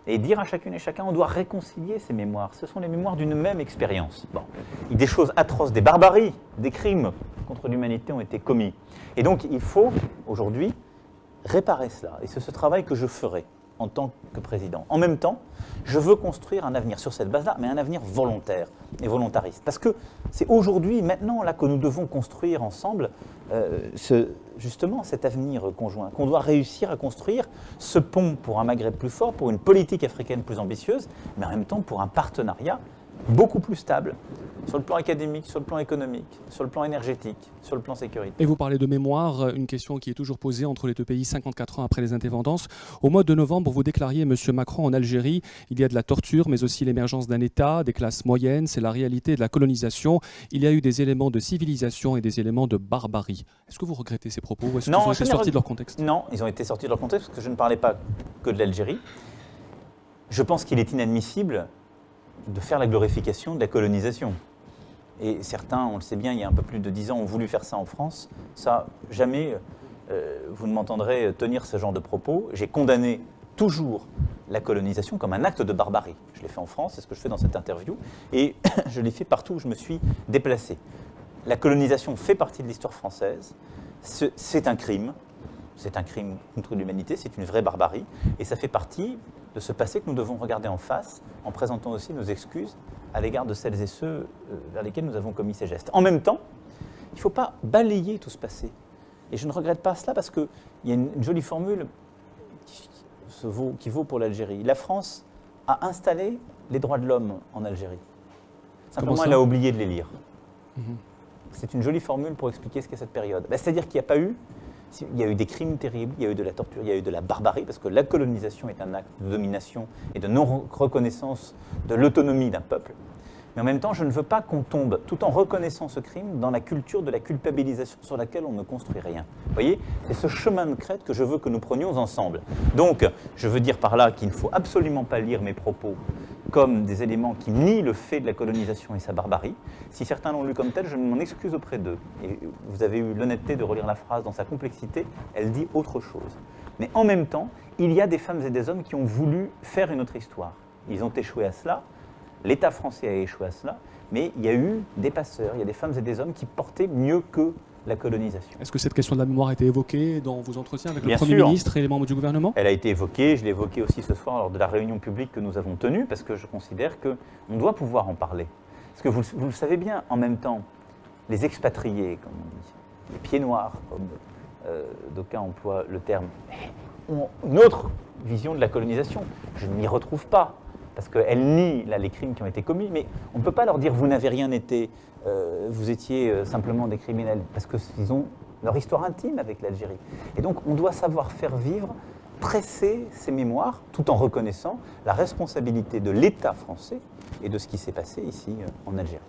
et dire à chacune et chacun, on doit réconcilier ces mémoires. Ce sont les mémoires d'une même expérience. Bon. Des choses atroces, des barbaries, des crimes contre l'humanité ont été commis. Et donc, il faut, aujourd'hui, réparer cela. Et c'est ce travail que je ferai en tant que président. En même temps, je veux construire un avenir sur cette base-là, mais un avenir volontaire et volontariste. Parce que c'est aujourd'hui, maintenant, là, que nous devons construire ensemble justement cet avenir conjoint, qu'on doit réussir à construire, ce pont pour un Maghreb plus fort, pour une politique africaine plus ambitieuse, mais en même temps pour un partenariat beaucoup plus stable, sur le plan académique, sur le plan économique, sur le plan énergétique, sur le plan sécurité. Et vous parlez de mémoire, une question qui est toujours posée entre les deux pays 54 ans après les indépendances. Au mois de novembre, vous déclariez, M. Macron, en Algérie, il y a de la torture, mais aussi l'émergence d'un État, des classes moyennes, c'est la réalité de la colonisation. Il y a eu des éléments de civilisation et des éléments de barbarie. Est-ce que vous regrettez ces propos ou est-ce qu'ils ont été sortis de leur contexte? Non, ils ont été sortis de leur contexte parce que je ne parlais pas que de l'Algérie. Je pense qu'il est inadmissible de faire la glorification de la colonisation. Et certains, on le sait bien, il y a un peu plus de 10 ans, ont voulu faire ça en France. Ça, jamais vous ne m'entendrez tenir ce genre de propos. J'ai condamné toujours la colonisation comme un acte de barbarie. Je l'ai fait en France, c'est ce que je fais dans cette interview, et je l'ai fait partout où je me suis déplacé. La colonisation fait partie de l'histoire française, c'est un crime contre l'humanité, c'est une vraie barbarie, et ça fait partie de ce passé que nous devons regarder en face, en présentant aussi nos excuses à l'égard de celles et ceux vers lesquels nous avons commis ces gestes. En même temps, il ne faut pas balayer tout ce passé. Et je ne regrette pas cela parce qu'il y a une jolie formule qui vaut pour l'Algérie. La France a installé les droits de l'homme en Algérie. Simplement, elle a oublié de les lire. C'est une jolie formule pour expliquer ce qu'est cette période. C'est-à-dire qu'il n'y a pas eu... Il y a eu des crimes terribles, il y a eu de la torture, il y a eu de la barbarie, parce que la colonisation est un acte de domination et de non-reconnaissance de l'autonomie d'un peuple. Mais en même temps, je ne veux pas qu'on tombe, tout en reconnaissant ce crime, dans la culture de la culpabilisation sur laquelle on ne construit rien. Vous voyez, c'est ce chemin de crête que je veux que nous prenions ensemble. Donc, je veux dire par là qu'il ne faut absolument pas lire mes propos comme des éléments qui nient le fait de la colonisation et sa barbarie. Si certains l'ont lu comme tel, je m'en excuse auprès d'eux. Et vous avez eu l'honnêteté de relire la phrase dans sa complexité, elle dit autre chose. Mais en même temps, il y a des femmes et des hommes qui ont voulu faire une autre histoire. Ils ont échoué à cela, l'État français a échoué à cela, mais il y a eu des passeurs, il y a des femmes et des hommes qui portaient mieux que la colonisation. Est-ce que cette question de la mémoire a été évoquée dans vos entretiens avec le Bien Premier sûr. ministre et les membres du gouvernement? Elle a été évoquée, je l'ai évoquée aussi ce soir lors de la réunion publique que nous avons tenue, parce que je considère qu'on doit pouvoir en parler. Parce que vous le savez bien, en même temps, les expatriés, comme on dit, les pieds noirs, comme d'aucuns emploient le terme, ont une autre vision de la colonisation. Je ne m'y retrouve pas, parce qu'elle nie là, les crimes qui ont été commis, mais on ne peut pas leur dire « vous n'avez rien été, vous étiez simplement des criminels », parce qu'ils ont leur histoire intime avec l'Algérie. Et donc on doit savoir faire vivre, presser ces mémoires, tout en reconnaissant la responsabilité de l'État français et de ce qui s'est passé ici en Algérie.